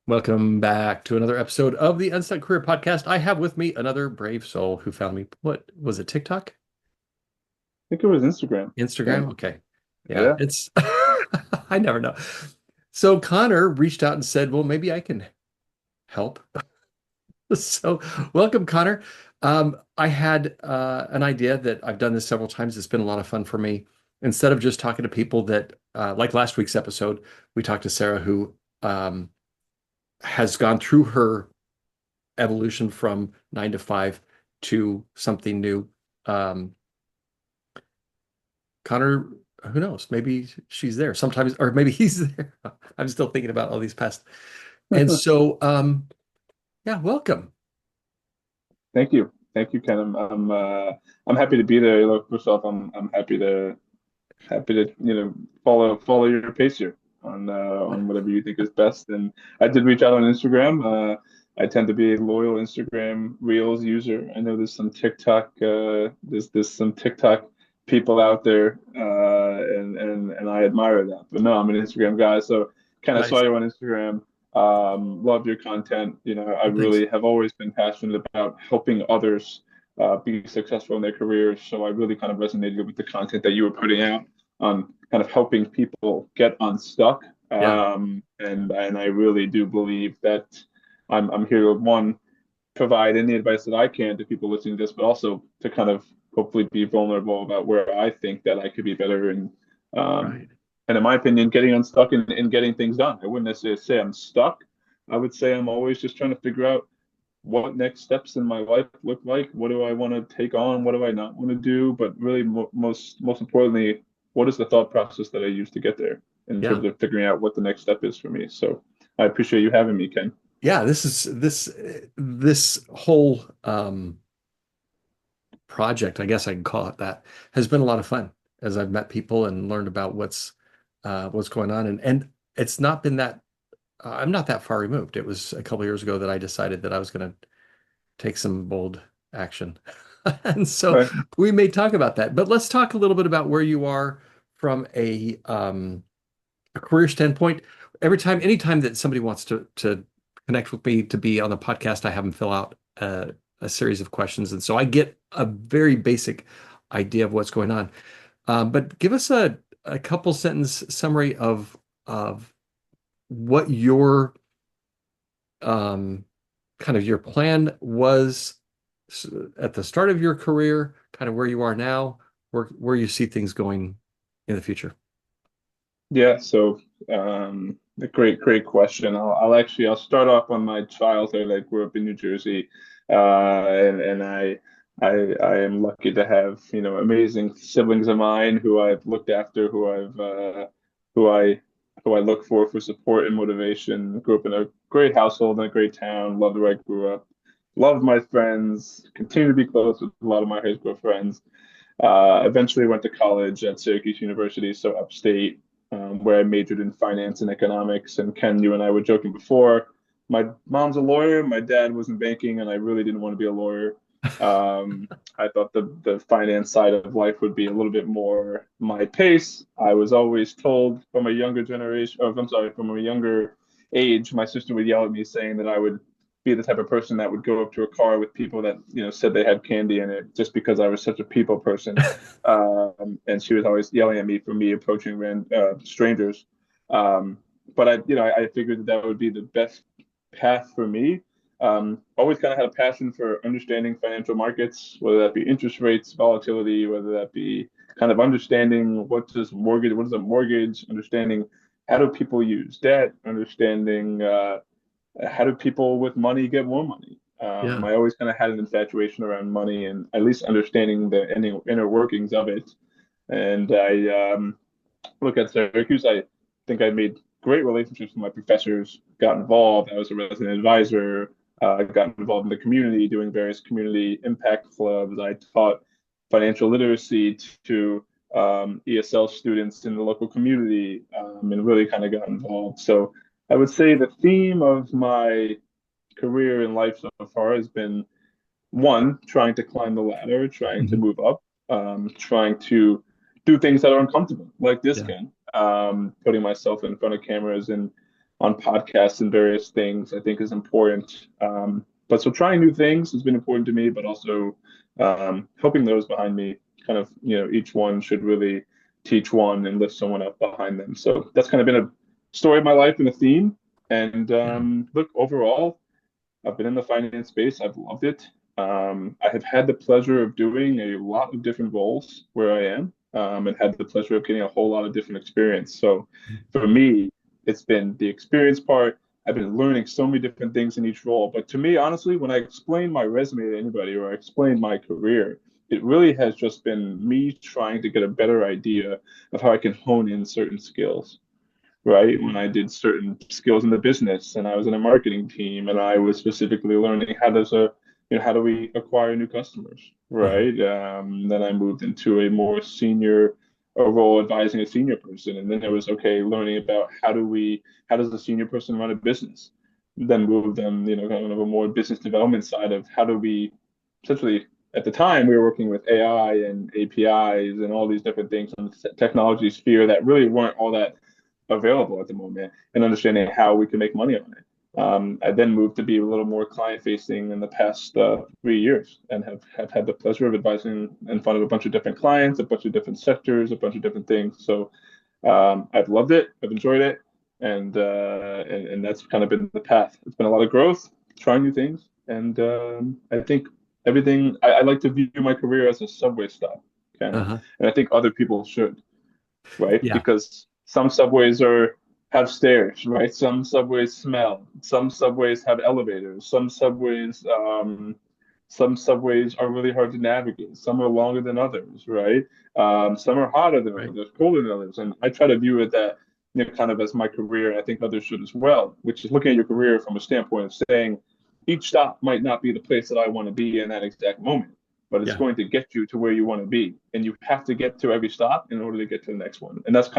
Welcome back to another episode of the Unset Career Podcast. I have with me another brave soul who found me. What was it? TikTok? Think it was Instagram. Yeah. Instagram? Okay. Yeah, Yeah. it's I never know. So Connor reached out and said, "Well, maybe I can help." So, welcome, Connor. I had an idea that I've done this several times. It's been a lot of fun for me. Instead of just talking to people that, like last week's episode, we talked to Sarah, who has gone through her evolution from 9 to 5 to something new. Um, Connor, who knows? Maybe she's there sometimes, or maybe he's there. I'm still thinking about all these past. And so, yeah, welcome. Thank you. Thank you, Ken. I'm happy to be there. Look, first off, I'm happy to follow your pace here on whatever you think is best. And I did reach out on Instagram. I tend to be a loyal Instagram Reels user. I know there's some TikTok people out there, and I admire that. But no, I'm an Instagram guy, so kind of saw Nice. you on Instagram. Love your content. I Well, thanks. really have always been passionate about helping others be successful in their careers. So I really kind of resonated with the content that you were putting out on kind of helping people get unstuck. Yeah, And I really do believe that I'm here to one provide any advice that I can to people listening to this, but also to kind of hopefully be vulnerable about where I think that I could be better um, right. and in my opinion, getting unstuck and getting things done. I wouldn't necessarily say I'm stuck. I would say I'm always just trying to figure out what next steps in my life look like. What do I want to take on? What do I not want to do? But really, most importantly, what is the thought process that I use to get there in Yeah. terms of figuring out what the next step is for me? So I appreciate you having me, Ken. Yeah, this whole project, I guess I can call it that, has been a lot of fun as I've met people and learned about what's going on. And it's not been that I'm not that far removed. It was a couple of years ago that I decided that I was going to take some bold action. And so Right. we may talk about that, but let's talk a little bit about where you are from a career standpoint. Anytime that somebody wants to connect with me to be on the podcast, I have them fill out a series of questions, and so I get a very basic idea of what's going on. But give us a couple sentence summary of what your um, kind of your plan was at the start of your career, kind of where you are now, where you see things going in the future. Yeah. So a great question. I'll start off on my childhood. I grew up in New Jersey, and I am lucky to have amazing siblings of mine who I've looked after, who I who I look for support and motivation. Grew up in a great household in a great town. Loved where I grew up. Loved my friends. Continue to be close with a lot of my high school friends. Eventually went to college at Syracuse University, so upstate, where I majored in finance and economics. And Ken, you and I were joking before. My mom's a lawyer, my dad was in banking, and I really didn't want to be a lawyer. I thought the finance side of life would be a little bit more my pace. I was always told from a younger generation, or I'm sorry, from a younger age, my sister would yell at me saying that I would be the type of person that would go up to a car with people that said they had candy in it just because I was such a people person. And she was always yelling at me for me approaching strangers. Um, but I figured that would be the best path for me. Always kind of had a passion for understanding financial markets, whether that be interest rates, volatility, whether that be kind of understanding what is a mortgage, understanding how do people use debt, understanding how do people with money get more money? Yeah. I always kind of had an infatuation around money and at least understanding the inner workings of it. And I look at Syracuse. I think I made great relationships with my professors. Got involved. I was a resident advisor. Got involved in the community, doing various community impact clubs. I taught financial literacy to ESL students in the local community, and really kind of got involved. So I would say the theme of my career in life so far has been one, trying to climb the ladder, trying to Mhm. move up, trying to do things that are uncomfortable, like this Yeah. can, putting myself in front of cameras and on podcasts and various things, I think is important. But so trying new things has been important to me, but also helping those behind me kind of, each one should really teach one and lift someone up behind them. So that's kind of been a story of my life and a theme. And Yeah. look, overall, I've been in the finance space. I've loved it. I have had the pleasure of doing a lot of different roles where I am, and had the pleasure of getting a whole lot of different experience. So for me, it's been the experience part. I've been learning so many different things in each role. But to me, honestly, when I explain my resume to anybody or I explain my career, it really has just been me trying to get a better idea of how I can hone in certain skills, right? When I did certain skills in the business and I was in a marketing team and I was specifically learning how do we acquire new customers, Uh-huh. right? Then I moved into a more senior role advising a senior person. And then it was, okay, learning about how does a senior person run a business? Then moved them, kind of a more business development side of how do we essentially, at the time we were working with AI and APIs and all these different things in the technology sphere that really weren't all that available at the moment, and understanding how we can make money on it. I then moved to be a little more client facing in the past 3 years, and have had the pleasure of advising in front of a bunch of different clients, a bunch of different sectors, a bunch of different things. So I've loved it. I've enjoyed it. And that's kind of been the path. It's been a lot of growth, trying new things. And I think I like to view my career as a subway stop, kind of. Uh-huh. And I think other people should, right? Yeah. Because some subways are have stairs, right? Some subways smell. Some subways have elevators. Some subways are really hard to navigate. Some are longer than others, right? Some are hotter than Right. others, colder than others. And I try to view it that, kind of as my career, and I think others should as well, which is looking at your career from a standpoint of saying each stop might not be the place that I want to be in that exact moment, but it's Yeah. going to get you to where you want to be. And you have to get to every stop in order to get to the next one. And that's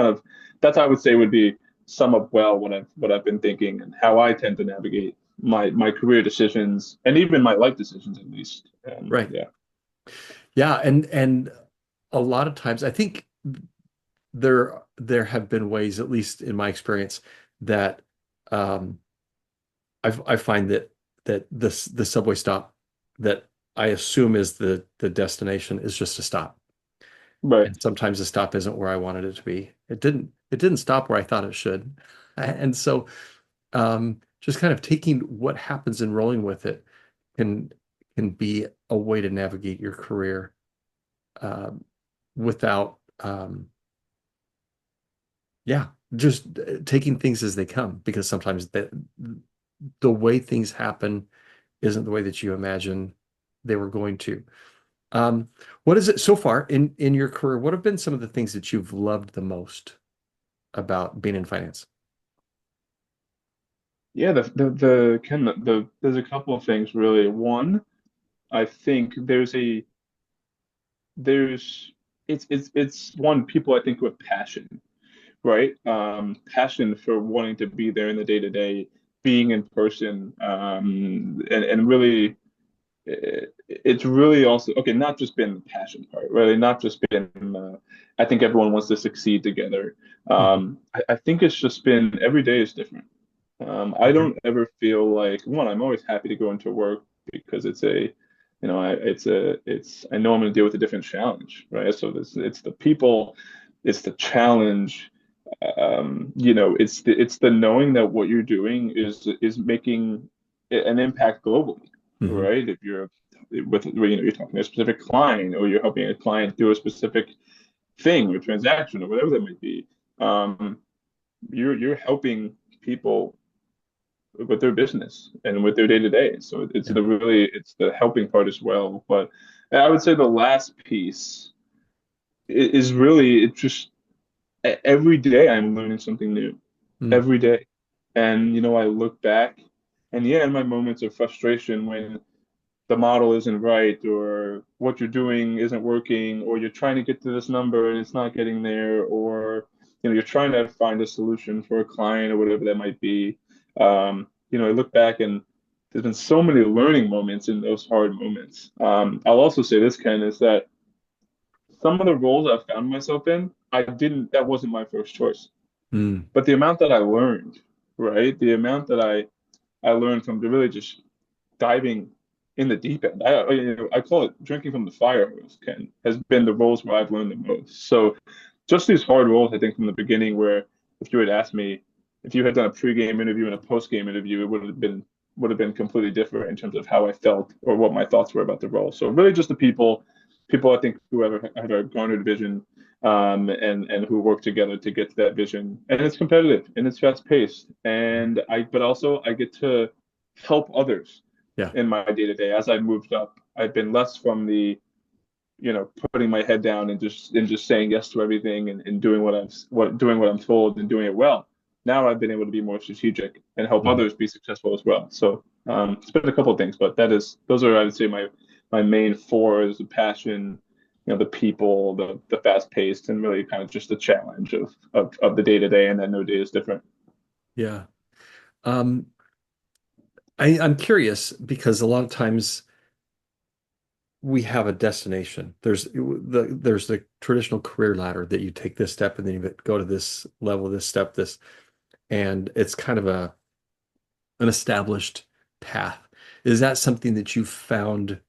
I would say would be sum up well what I've been thinking and how I tend to navigate my career decisions and even my life decisions at least. Right. Yeah. Yeah. And a lot of times I think there have been ways, at least in my experience, that um I find that the subway stop that I assume is the destination is just a stop. Right. And sometimes the stop isn't where I wanted it to be. It didn't stop where I thought it should. And so just kind of taking what happens and rolling with it can can be a way to navigate your career um, without yeah, just taking things as they come because sometimes the way things happen isn't the way that you imagine they were going to. Um, what is it so far in your career? What have been some of the things that you've loved the most about being in finance? Yeah, the Ken, there's a couple of things really. One, I think there's it's one, people I think with passion, right? Passion for wanting to be there in the day to day, being in person, and really, it's really also okay. Not just been the passion part, really, not just been. I think everyone wants to succeed together. Mhm. I think it's just been every day is different. I Okay. don't ever feel like one. I'm always happy to go into work because I know I'm going to deal with a different challenge, right? So it's the people, it's the challenge. It's the knowing that what you're doing is making an impact globally, Hmm. right? If you're with you're talking to a specific client or you're helping a client do a specific thing or transaction or whatever that might be, um, you're helping people with their business and with their day to day. So Yeah. it's the helping part as well. But I would say the last piece is really it just every day I'm learning something new Mm. every day. And I look back and yeah, in my moments of frustration when the model isn't right or what you're doing isn't working or you're trying to get to this number and it's not getting there or you're trying to find a solution for a client or whatever that might be. I look back and there's been so many learning moments in those hard moments. I'll also say this, Ken, is that some of the roles I found myself in, that wasn't my first choice. Mm. But the amount that I learned, right? The amount that I learned from really just diving in the deep end. I call it drinking from the fire hose, Ken, has been the roles where I've learned the most. So just these hard roles, I think from the beginning, where if you had asked me if you had done a pre-game interview and a post-game interview, it would have been completely different in terms of how I felt or what my thoughts were about the role. So really just the people I think who have a garnered vision, and who work together to get to that vision. And it's competitive and it's fast paced. But also I get to help others Yeah. in my day to day. As I moved up, I've been less from the, putting my head down and just saying yes to everything, and doing what I'm told and doing it well. Now I've been able to be more strategic and help Mhm. others be successful as well. So it's been a couple of things, but those are, I would say, my main four is the passion, the people, the fast paced, and really kind of just the challenge of the day to day, and that no day is different. Yeah. Um, I'm curious because a lot of times we have a destination. There's the traditional career ladder that you take this step and then you go to this level, this step, this, and it's kind of an established path. Is that something that you found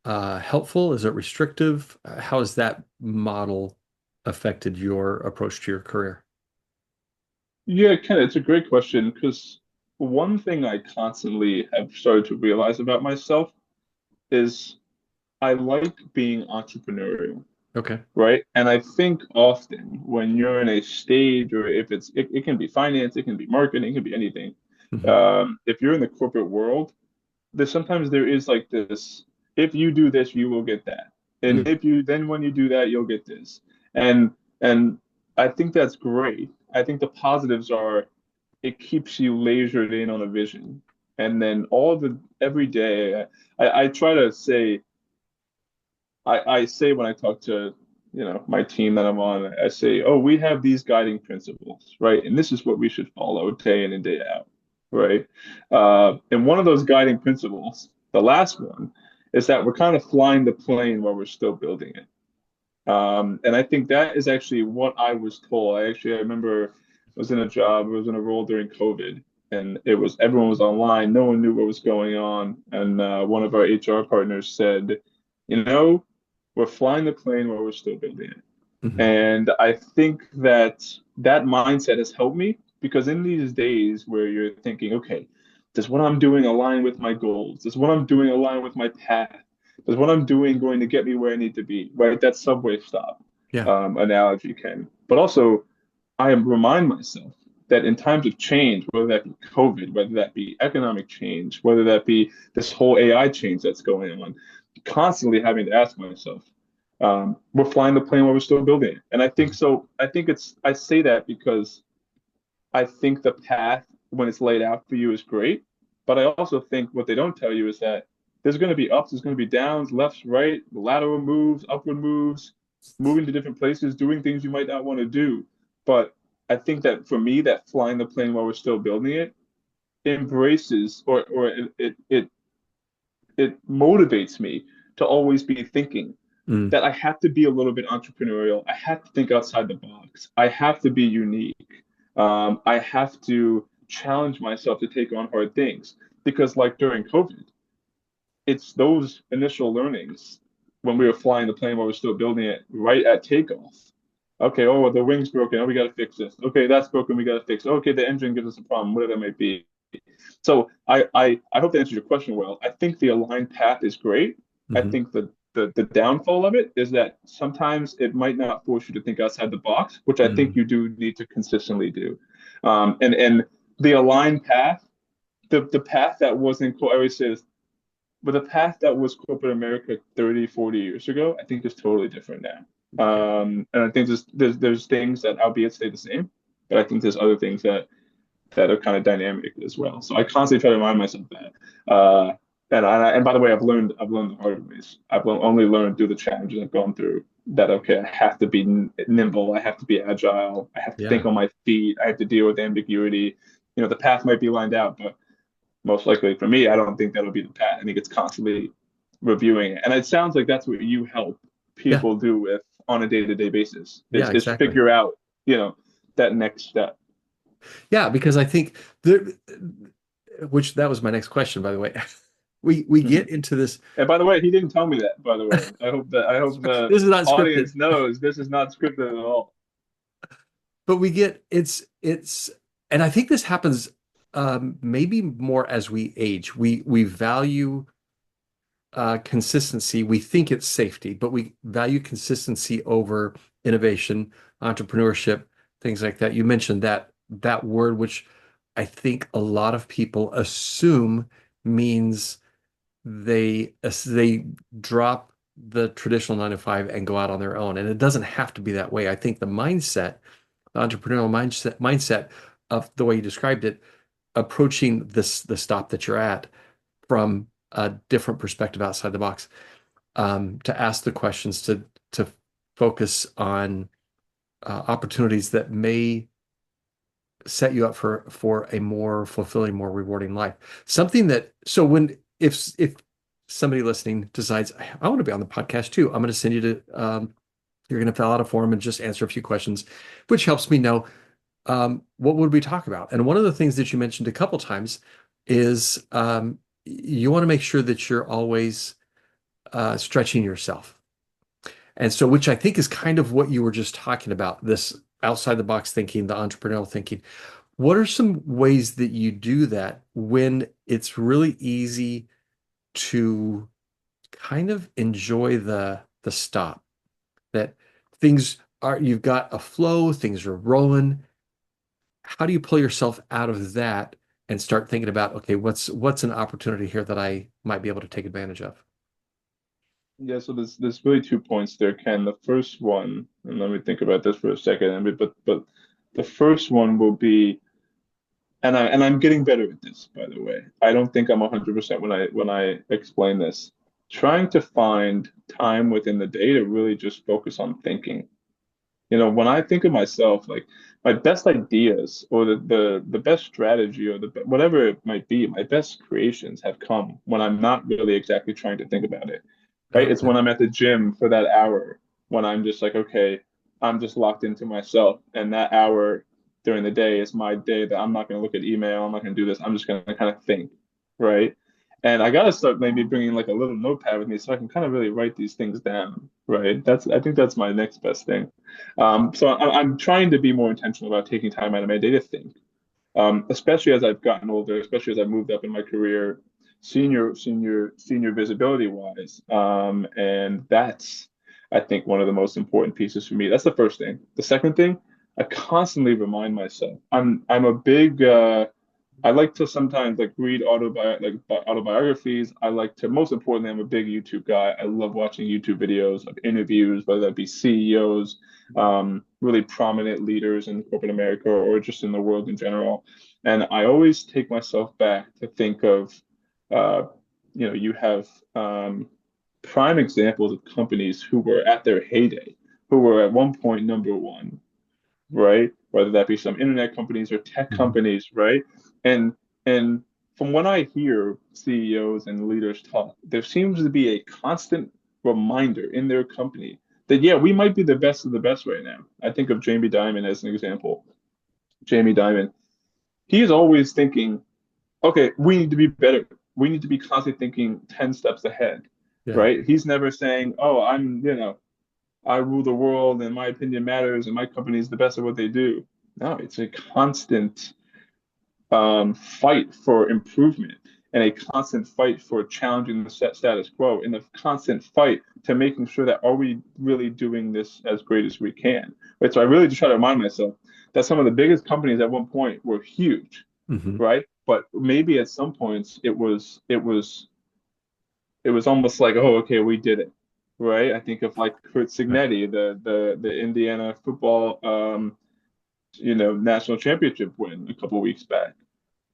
helpful? Is it restrictive? How has that model affected your approach to your career? Yeah, Ken, it's a great question because one thing I constantly have started to realize about myself is I like being entrepreneurial, Okay. right? And I think often when you're in a stage, or if it can be finance, it can be marketing, it can be anything. Hmm. If you're in the corporate world, sometimes there is like this, if you do this, you will get that. And Mm. when you do that, you'll get this. And and I think that's great. I think the positives are it keeps you lasered in on a vision. And then every day, I try to say, I say when I talk to, my team that I'm on, I say, oh, we have these guiding principles, right? And this is what we should follow day in and day out, right? And one of those guiding principles, the last one, is that we're kind of flying the plane while we're still building it. And I think that is actually what I was told. I remember I was in a role during COVID, and everyone was online, no one knew what was going on, and one of our HR partners said, you know, we're flying the plane while we're still building it. Hmm. And I think that mindset has helped me because in these days where you're thinking, okay, does what I'm doing align with my goals? Does what I'm doing align with my path? Is what I'm doing going to get me where I need to be? Right? That subway stop Yeah. analogy can. But also, I remind myself that in times of change, whether that be COVID, whether that be economic change, whether that be this whole AI change that's going on, constantly having to ask myself, we're flying the plane while we're still building it. And I think Mhm. so. I say that because I think the path, when it's laid out for you, is great. But I also think what they don't tell you is that there's going to be ups, there's going to be downs, lefts, right, lateral moves, upward moves, moving to different places, doing things you might not want to do. But I think that for me, that flying the plane while we're still building it embraces, or it motivates me to always be thinking Mm. that I have to be a little bit entrepreneurial. I have to think outside the box. I have to be unique. I have to challenge myself to take on hard things because, like during COVID, it's those initial learnings when we were flying the plane while we're still building it right at takeoff. Okay, oh, the wing's broken. Oh, we got to fix this. Okay, that's broken. We got to fix it. Okay, the engine gives us a problem, whatever that may be. So I hope that answers your question well. I think the aligned path is great. I Hmm. think the downfall of it is that sometimes it might not force you to think outside the box, which I think Mm. you do need to consistently do. And the aligned path, the path that wasn't, I always say this, but the path that was corporate America 30, 40 years ago, I think is totally different now. Okay. And I think there's things that albeit stay the same, but I think there's other things that are kind of dynamic as well. So I constantly try to remind myself that. And by the way, I've learned the hard ways. Only learned through the challenges I've gone through. That okay, I have to be nimble. I have to be agile. I have to think Yeah. on my feet. I have to deal with ambiguity. The path might be lined out, but most likely for me, I don't think that'll be the path. I think it's constantly reviewing it. And it sounds like that's what you help Yeah. people do with on a day-to-day basis Yeah, is exactly. figure out, you know, that next step. Yeah, because I think there, which that was my next question, by the way. We get into this. And by the way, he didn't tell me that, by the way. I hope the This is not scripted, audience knows this is not scripted at all. but we get and I think this happens maybe more as we age. We value consistency. We think it's safety, but we value consistency over innovation, entrepreneurship, things like that. You mentioned that word, which I think a lot of people assume means they drop the traditional 9 to 5 and go out on their own. And it doesn't have to be that way. I think the entrepreneurial mindset of the way you described it, approaching the stop that you're at from a different perspective outside the box, to ask the questions, to focus on opportunities that may set you up for a more fulfilling, more rewarding life. Something that so when if somebody listening decides I want to be on the podcast too, I'm going to send you to you're going to fill out a form and just answer a few questions, which helps me know what would we talk about. And one of the things that you mentioned a couple times is you want to make sure that you're always stretching yourself. And so, which I think is kind of what you were just talking about, this outside the box thinking, the entrepreneurial thinking. What are some ways that you do that when it's really easy to kind of enjoy the stop? That things are, you've got a flow, things are rolling. How do you pull yourself out of that and start thinking about, okay, what's an opportunity here that I might be able to take advantage of? Yeah, so there's really 2 points there, Ken. The first one, and let me think about this for a second, but the first one will be, and I'm getting better at this, by the way. I don't think I'm 100% when I explain this. Trying to find time within the day to really just focus on thinking. When I think of myself, like my best ideas or the best strategy or whatever it might be, my best creations have come when I'm not really exactly trying to think about it, right? It's Okay. when I'm at the gym for that hour when I'm just like, okay, I'm just locked into myself, and that hour during the day is my day that I'm not going to look at email, I'm not going to do this, I'm just going to kind of think, right? And I got to start maybe bringing like a little notepad with me so I can kind of really write these things down, right? I think that's my next best thing. So I'm trying to be more intentional about taking time out of my day to think, especially as I've gotten older, especially as I've moved up in my career, senior visibility wise. And that's, I think, one of the most important pieces for me. That's the first thing. The second thing, I constantly remind myself. I'm a big I like to sometimes like read autobiographies. I like to, most importantly, I'm a big YouTube guy. I love watching YouTube videos of interviews, whether that be CEOs, really prominent leaders in corporate America or just in the world in general. And I always take myself back to think of, uh, you have prime examples of companies who were at their heyday, who were at one point number one, right? Whether that be some internet companies or tech Mhm. companies, right? And and from when I hear CEOs and leaders talk, there seems to be a constant reminder in their company that yeah, we might be the best of the best right now. I think of Jamie Dimon as an example. Jamie Dimon, he is always thinking, okay, we need to be better. We need to be constantly thinking 10 steps ahead, Yeah. right? He's never saying, oh, I rule the world and my opinion matters and my company is the best at what they do. No, it's a constant fight for improvement and a constant fight for challenging the status quo and a constant fight to making sure that are we really doing this as great as we can. Right. So I really just try to remind myself that some of the biggest companies at one point were huge, Hmm. right? But maybe at some points it was almost like, oh, okay, we did it, right? I think of like Kurt Right. Signetti, the Indiana football national championship win a couple of weeks back.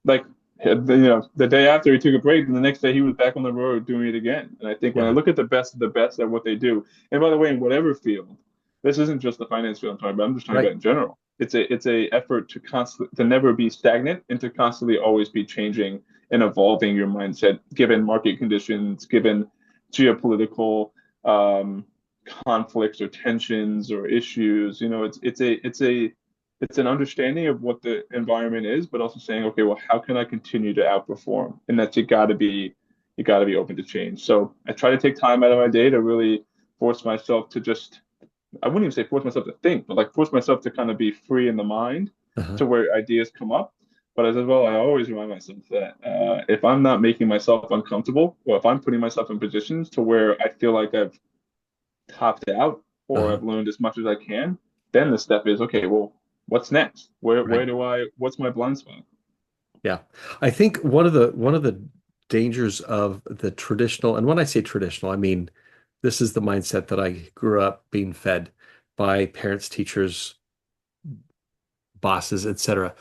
Like the day after he took a break, and the next day he was back on the road doing it again. And I think when I Yeah. look at the best of the best at what they do, and by the way, in whatever field, this isn't just the finance field I'm talking about. I'm just talking about Right. in general. It's a effort to never be stagnant and to constantly always be changing and evolving your mindset given market conditions, given geopolitical um, conflicts or tensions or issues. It's a it's an understanding of what the environment is, but also saying, okay, well, how can I continue to outperform? And that's you got to be open to change. So I try to take time out of my day to really force myself to just, I wouldn't even say force myself to think, but like force myself to kind of be free in the mind Uh-huh. to where ideas come up. But as well, I always remind myself that if I'm not making myself uncomfortable, or if I'm putting myself in positions to where I feel like I've topped out or Uh-huh. I've learned as much as I can, then the step is, okay, well, what's next? Right. What's my blind spot? Yeah. I think one of the dangers of the traditional, and when I say traditional, I mean this is the mindset that I grew up being fed by parents, teachers, bosses, etc.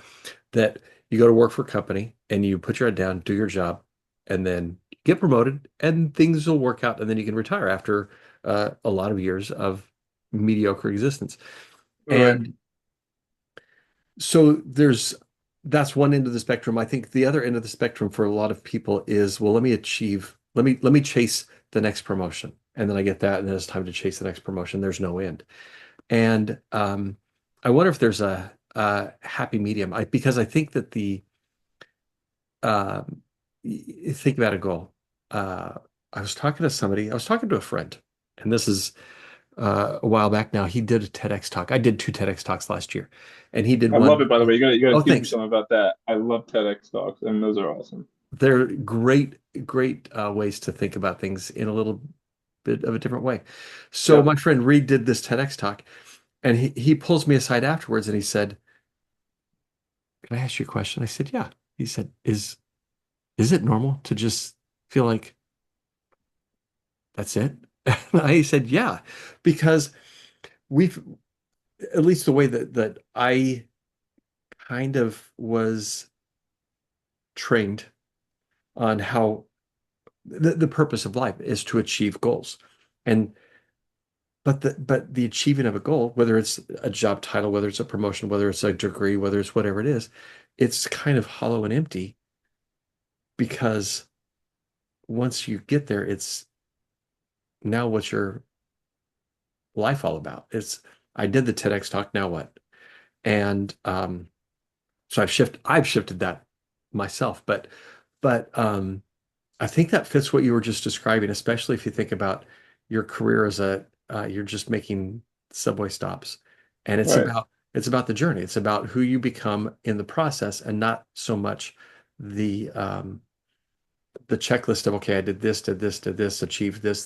That you go to work for a company and you put your head down, do your job, and then get promoted, and things will work out, and then you can retire after a lot of years of mediocre existence. Right. And so that's one end of the spectrum. I think the other end of the spectrum for a lot of people is, well, let me chase the next promotion. And then I get that, and then it's time to chase the next promotion. There's no end. And I wonder if there's a happy medium. Because I think that um, think about a goal. Uh, I was talking to a friend, and this is a while back now. He did a TEDx talk. I did two TEDx talks last year, and he did I love one. it, by the way. You gotta Oh, teach me thanks. something about that. I love TEDx talks, and those are awesome. They're great ways to think about things in a little bit of a different way. So Yep. my friend Reed did this TEDx talk, and he pulls me aside afterwards, and he said, "Can I ask you a question?" I said, "Yeah." He said, "Is it normal to just feel like that's it?" And I said, "Yeah," because we've, at least the way that I kind of was trained on how the purpose of life is to achieve goals. And but the achieving of a goal, whether it's a job title, whether it's a promotion, whether it's a degree, whether it's whatever it is, it's kind of hollow and empty because once you get there, it's now what's your life all about? It's I did the TEDx talk, now what? And so I've shifted that myself, but I think that fits what you were just describing, especially if you think about your career as you're just making subway stops, and Right. it's about the journey. It's about who you become in the process, and not so much the um, the checklist of, okay, I did this, achieved this,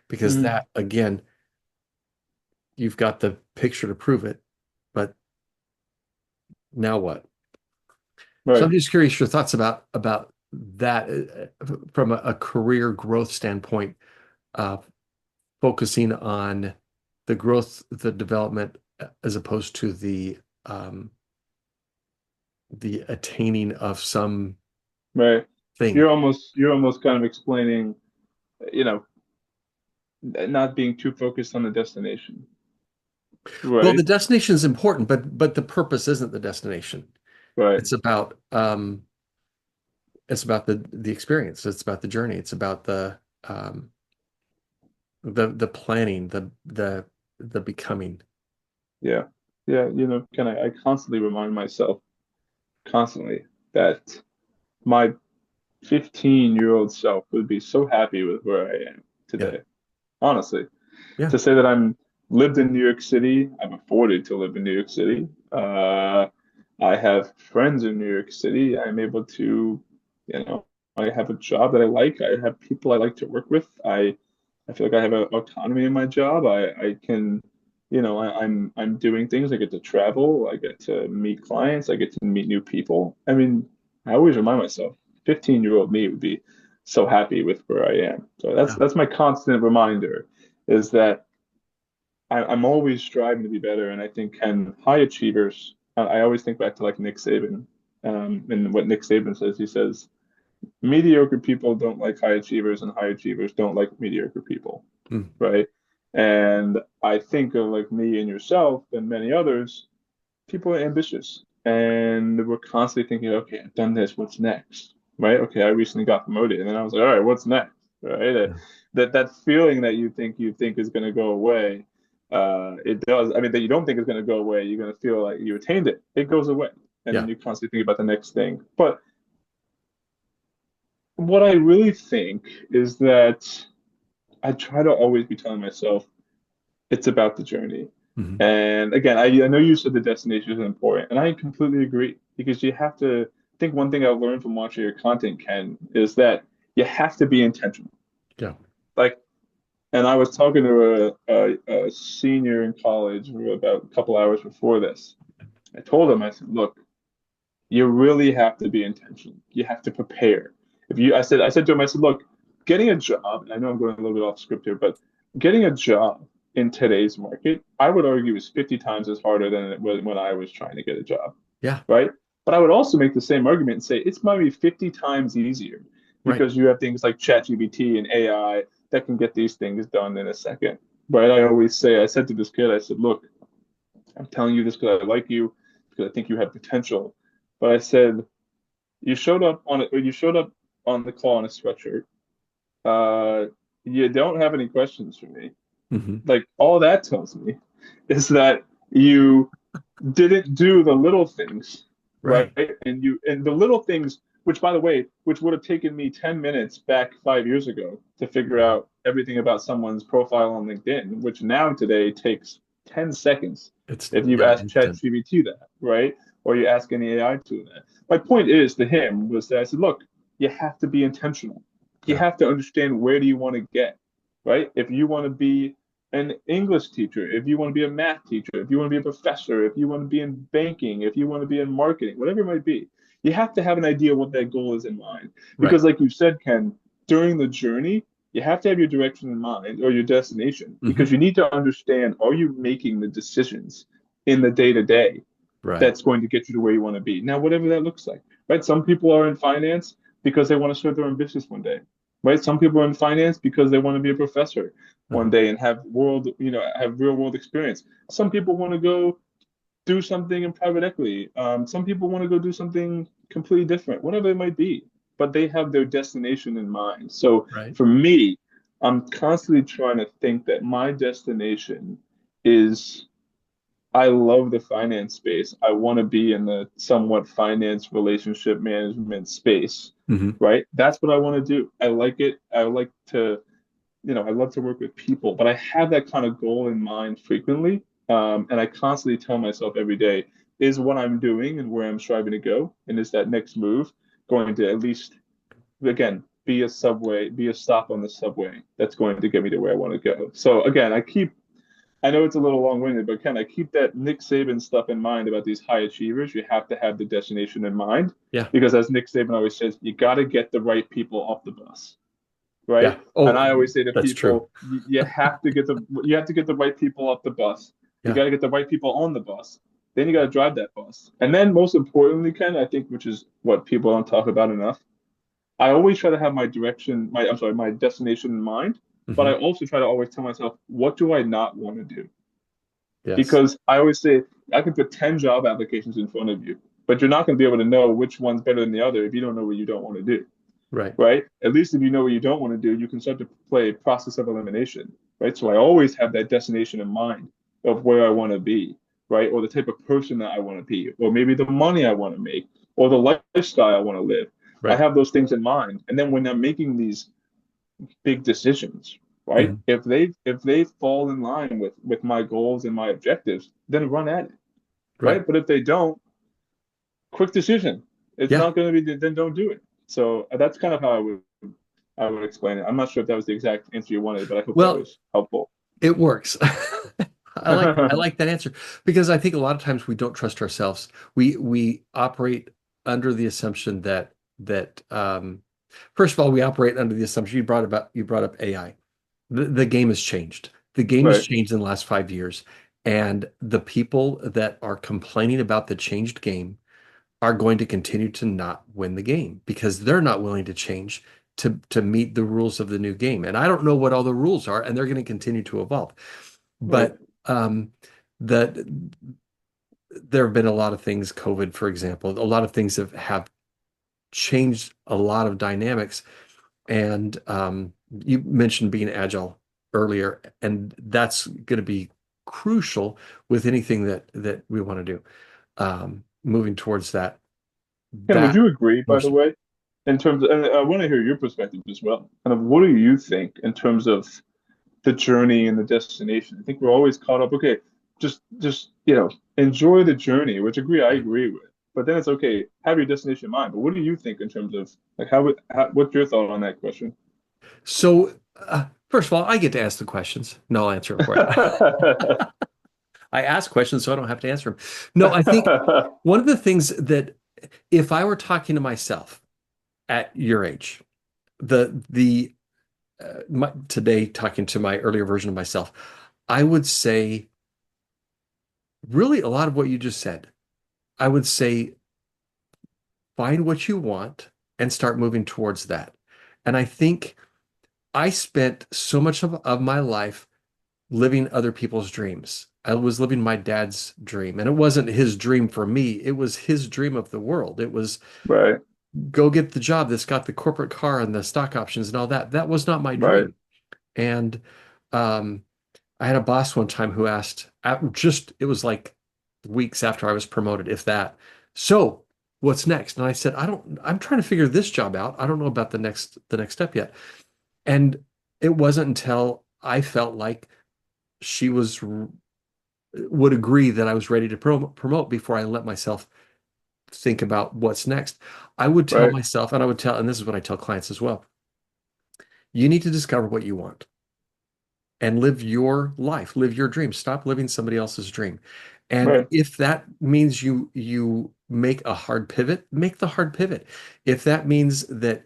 because Mhm. that again, you've got the picture to prove it, but now what? So I'm Right. just curious your thoughts about that from a career growth standpoint, uh, focusing on the growth, the development, as opposed to um, the attaining of some Right. thing. You're almost kind of explaining, you know, not being too focused on the destination. Well, the Right. destination is important, but the purpose isn't the destination. Right. It's about the experience. It's about the journey. It's about um, the planning, the becoming. Yeah. Yeah. I constantly remind myself constantly that my 15-year-old self would be so happy with where I am Yeah, today. Honestly, yeah, to say that I'm lived in New York City, I'm afforded to live in New York City. I have friends in New York City. I'm able to, you know, I have a job that I like. I have people I like to work with. I feel like I have autonomy in my job. I can, I'm doing things. I get to travel. I get to meet clients. I get to meet new people. I mean, I always remind myself, 15-year-old me would be so happy with where I am. So that's yeah, that's my constant reminder is that I'm always striving to be better. And I think can high achievers, I always think back to like Nick Saban, and what Nick Saban says. He says, mediocre people don't like high achievers, and high achievers don't like mediocre people, mm, right? And I think of like me and yourself and many others, people are ambitious and we're constantly thinking, okay, I've done this, what's next? Right? Okay, I recently got promoted, and then I was like, all right, what's next? Right? yeah, That feeling that you think is going to go away, it does. I mean, that you don't think is going to go away. You're going to feel like you attained it. It goes away, and then Yeah. you constantly think about the next thing. But what I really think is that I try to always be telling myself it's about the journey. Hmm. And again, I know you said the destination is important, and I completely agree because you have to I think one thing I've learned from watching your content, Ken, is that you have to be intentional. Yeah. Like, and I was talking to a senior in college about a couple hours before this. I told him, I said, look, you really have to be intentional. You have to prepare. If you, I said to him, I said, look, getting a job, and I know I'm going a little bit off script here, but getting a job in today's market, I would argue is 50 times as harder than it was when I was trying to get a job, Yeah. right? But I would also make the same argument and say it's maybe 50 times easier Right. because you have things like ChatGPT and AI that can get these things done in a second, right? I always say, I said to this kid, I said, look, I'm telling you this because I like you, because I think you have potential. But I said, you showed up on it, or you showed up on the call in a sweatshirt. Uh, you don't have any questions for me. Hmm. Like all that tells me is that you didn't do the little things, right? Right. And the little things, which by the way, which would have taken me 10 minutes back 5 years ago to figure Mhm. out everything about someone's profile on LinkedIn, which now today takes 10 seconds It's if you yeah, ask instant. ChatGPT that, right? Or you ask any AI tool that. My point is to him was that I said, look, you have to be intentional. You Yeah. have to understand where do you want to get, right? If you want to be an English teacher, if you want to be a math teacher, if you want to be a professor, if you want to be in banking, if you want to be in marketing, whatever it might be, you have to have an idea what that goal is in mind. Right. Because, like you said, Ken, during the journey, you have to have your direction in mind or your destination because Hmm. you need to understand are you making the decisions in the day to day Right. that's going to get you to where you want to be. Now, whatever that looks like, right? Some people are in finance because they want to start their own business one day, right? Some people are in finance because they want to be a professor one Uh-huh. day and have have real world experience. Some people want to go do something in private equity. Some people want to go do something completely different, whatever it might be, but they have their destination in mind. So Right. for me, I'm constantly trying to think that my destination is I love the finance space. I want to be in the somewhat finance relationship management space, Hmm. right? That's what I want to do. I like it. I like to, I love to work with people, but I have that kind of goal in mind frequently. And I constantly tell myself every day, is what I'm doing and where I'm striving to go, and is that next move going to at least, again, be a stop on the subway that's going to get me to where I want to go. So again, I know it's a little long-winded, but kind of keep that Nick Saban stuff in mind about these high achievers. You have to have the destination in mind Yeah. because, as Nick Saban always says, you got to get the right people off the bus, Yeah. right? And Oh, I always say to that's true. people, you have to get the right people off the bus. You Yeah. got to get the right people on the bus. Then you got to drive that bus. And then, most importantly, Ken, I think, which is what people don't talk about enough, I always try to have my destination in mind. But Hmm. I also try to always tell myself, what do I not want to do? Yes. Because I always say I could put 10 job applications in front of you, but you're not going to be able to know which one's better than the other if you don't know what you don't want to do, Right. right? At least if you know what you don't want to do, you can start to play a process of elimination, right? So I always have that destination in mind of where I want to be, right? Or the type of person that I want to be, or maybe the money I want to make, or the lifestyle I want to live. I Right. have those things in mind. And then when I'm making these big decisions, right? Hmm. If they fall in line with my goals and my objectives, then run at it, Right. right? But if they don't, quick decision. It's Yeah. not going to be then don't do it. So that's kind of how I would explain it. I'm not sure if that was the exact answer you wanted, but I hope that Well, was helpful. it works. I like that answer because I think a lot of times we don't trust ourselves. We operate under the assumption that first of all, we operate under the assumption you brought up AI. The game has changed. The game has Right. changed in the last 5 years, and the people that are complaining about the changed game are going to continue to not win the game because they're not willing to change to meet the rules of the new game. And I don't know what all the rules are, and they're going to continue to evolve. Right. But that there have been a lot of things, COVID, for example, a lot of things have changed a lot of dynamics. And you mentioned being agile earlier, and that's going to be crucial with anything that we want to do. Moving towards Ken, would that you agree, by the motion. way, in terms of, and I want to hear your perspective as well. Kind of what do you think in terms of the journey and the destination? I think we're always caught up, okay, just enjoy the journey, which I Right. agree with. But then it's okay, have your destination in mind. But what do you think in terms of like what's your thought on that question? So, first of all, I get to ask the questions. No, I'll answer them for you. I ask questions so I don't have to answer them. No, I think one of the things that if I were talking to myself at your age, today talking to my earlier version of myself, I would say really a lot of what you just said. I would say find what you want and start moving towards that. And I think I spent so much of my life living other people's dreams. I was living my dad's dream, and it wasn't his dream for me. It was his dream of the world. It was Right, go get the job that's got the corporate car and the stock options and all that. That was not my right, dream. And um, I had a boss one time who asked, it was like weeks after I was promoted, if that. So, what's next? And I said, I'm trying to figure this job out. I don't know about the next step yet. And it wasn't until I felt like she would agree that I was ready to promote before I let myself think about what's next. I would tell right, myself, and I would tell, and this is what I tell clients as well, you need to discover what you want and live your life, live your dream. Stop living somebody else's dream. And right, if that means you make a hard pivot, make the hard pivot. If that means that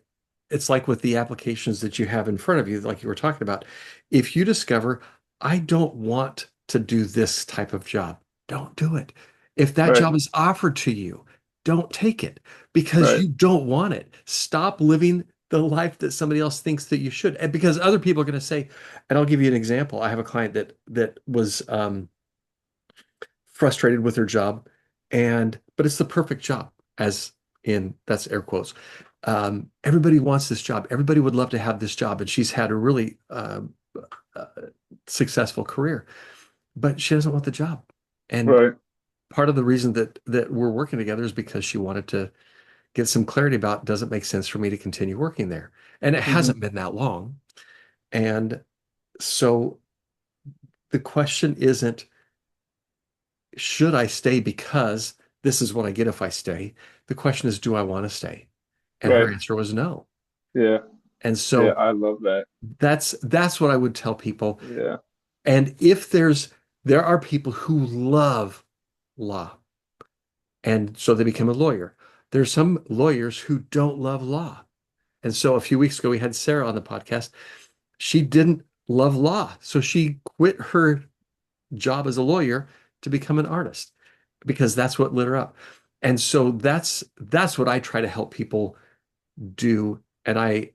it's like with the applications that you have in front of you, like you were talking about, if you discover, I don't want to do this type of job, don't do it. If that right, job is offered to you, don't take it because right. you don't want it. Stop living the life that somebody else thinks that you should. And because other people are going to say, and I'll give you an example. I have a client that was frustrated with her job, and but it's the perfect job, as in that's air quotes. Everybody wants this job. Everybody would love to have this job, and she's had a really uh, successful career, but she doesn't want the job. And Right. part of the reason that we're working together is because she wanted to get some clarity about does it make sense for me to continue working there? And it Hmm. hasn't been that long. And so the question isn't, should I stay because this is what I get if I stay? The question is, do I want to stay? And her Right. answer was no. Yeah. And Yeah. so I love that. that's what I would tell people. Yeah. And if there are people who love law, and so they become a lawyer. There's some lawyers who don't love law. And so a few weeks ago we had Sarah on the podcast. She didn't love law. So she quit her job as a lawyer to become an artist because that's what lit her up. And so that's what I try to help people do. And I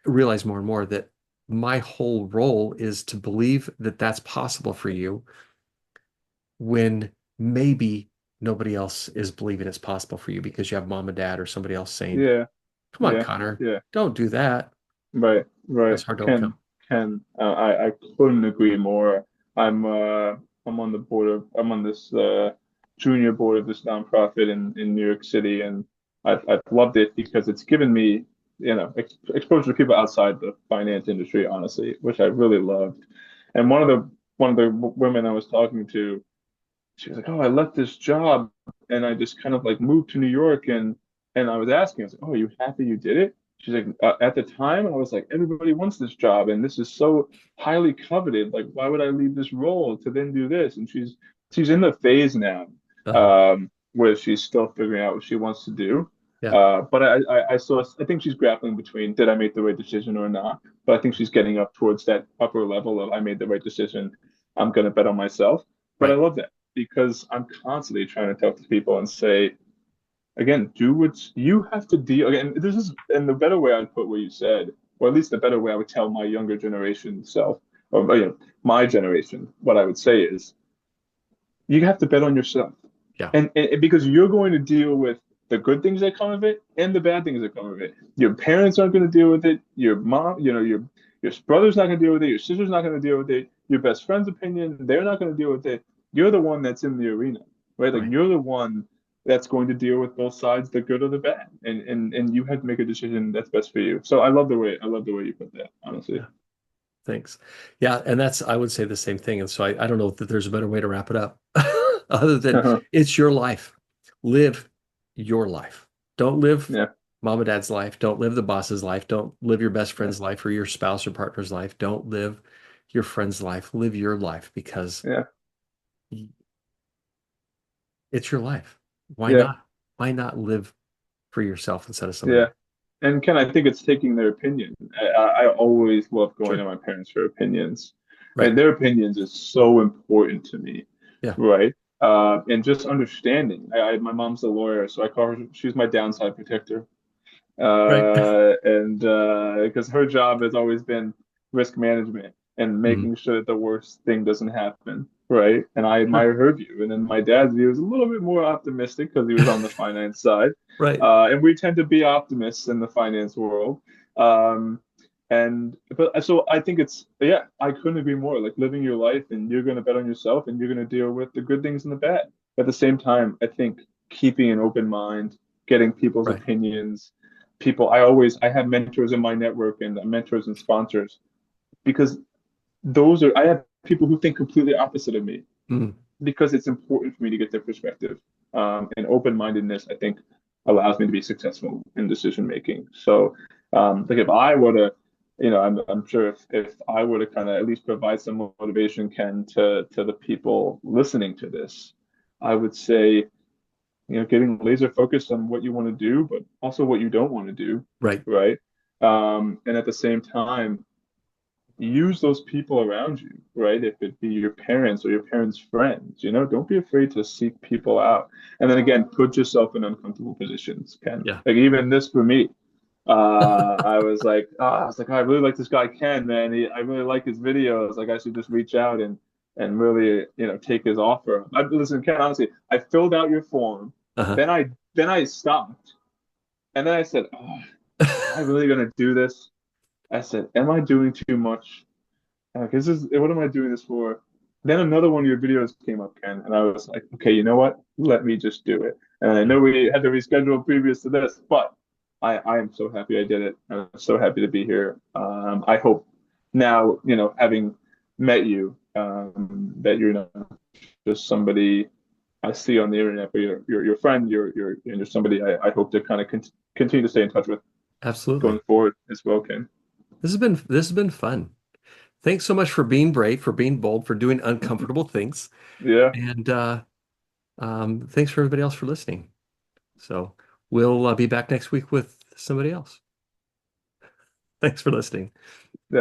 realize more and more that my whole role is to believe that that's possible for you when maybe nobody else is believing it's possible for you because you have mom and dad or somebody else saying, Yeah. "Come on, Yeah. Connor, Yeah. don't do that. Right. Right. That's hard to Ken, overcome." I couldn't agree more. I'm on the board of I'm on this junior board of this nonprofit in New York City, and I've loved it because it's given me exposure to people outside the finance industry, honestly, which I really loved. And one of the women I was talking to, she was like, "Oh, I left this job and I just kind of like moved to New York." And I was asking, I was like, "Oh, are you happy you did it?" She's like, "At the time, I was like, everybody wants this job and this is so highly coveted. Like, why would I leave this role to then do this?" And she's in the phase now, Uh-huh. where she's still figuring out what she wants to do. Yeah, But I think she's grappling between did I make the right decision or not? But I think she's getting up towards that upper level of I made the right decision. I'm gonna bet on myself. But I right. love that because I'm constantly trying to talk to people and say, again, do what you have to deal. Again, this is, and the better way I'd put what you said, or at least the better way I would tell my younger generation self, or my generation, what I would say is, you have to bet on yourself, Yeah. and because you're going to deal with the good things that come of it and the bad things that come of it. Your parents aren't going to deal with it. Your mom, Your brother's not going to deal with it. Your sister's not going to deal with it. Your best friend's opinion, they're not going to deal with it. You're the one that's in the arena, right? Like Right. you're the one that's going to deal with both sides, the good or the bad, and you have to make a decision that's best for you. So I love the way you put that, honestly. Yeah. Thanks. Yeah, and that's I would say the same thing. And so I don't know that there's a better way to wrap it up other than it's your life. Live your life. Don't live Yeah, mom and dad's life. Don't live the boss's life. Don't live your best friend's life or your spouse or partner's life. Don't live your friend's life. Live your life because yeah, it's your life. Why yeah, not? Why not live for yourself instead of somebody yeah. else? And Ken, I think it's taking their opinion. I always love going to Sure. my parents for opinions, Right. and their opinions is so important to me, Yeah. right? And just understanding. My mom's a lawyer, so I call her. She's my downside protector. Right. And because her job has always been risk management and Mhm. making sure that the worst thing doesn't happen, right? And I Sure. admire her view. And then my dad's view is a little bit more optimistic because he was on the finance side. Right. And we tend to be optimists in the finance world. Um, and but so I think it's yeah, I couldn't agree more. Like living your life and you're gonna bet on yourself and you're gonna deal with the good things and the bad. At the same time, I think keeping an open mind, getting people's Right. opinions, I have mentors in my network and mentors and sponsors because I have people who think completely opposite of me Mm. because it's important for me to get their perspective. And open-mindedness, I think, allows me to be successful in decision making. So, like if I were to, I'm sure if I were to kind of at least provide some motivation, Ken, to the people listening to this, I would say, getting laser focused on what you want to do, but also what you don't want to do, Right. right? And at the same time, use those people around you, right? If it be your parents or your parents' friends, don't be afraid to seek people out. And then again, put yourself in uncomfortable positions, Ken. Yeah. Like even this for me, I was like, "Oh, I really like this guy Ken, man. I really like his videos. Like, I should just reach out and really, take his offer." Listen, Ken, honestly, I filled out your form, Uh-huh. then I stopped, and then I said, "Oh, am I really gonna do this?" I said, "Am I doing too much? What am I doing this for?" Then another one of your videos came up, Ken, and I was like, "Okay, you know what? Let me just do it." And I Yeah. know we had to reschedule previous to this, but I am so happy I did it. I'm so happy to be here. I hope now, having met you, that you're not just somebody I see on the internet, but you're your friend, and you're somebody I hope to kind of continue to stay in touch with going Absolutely. forward as well, Ken. This has been fun. Thanks so much for being brave, for being bold, for doing uncomfortable things. Yeah, And thanks for everybody else for listening. So we'll be back next week with somebody else. Thanks for listening. yeah.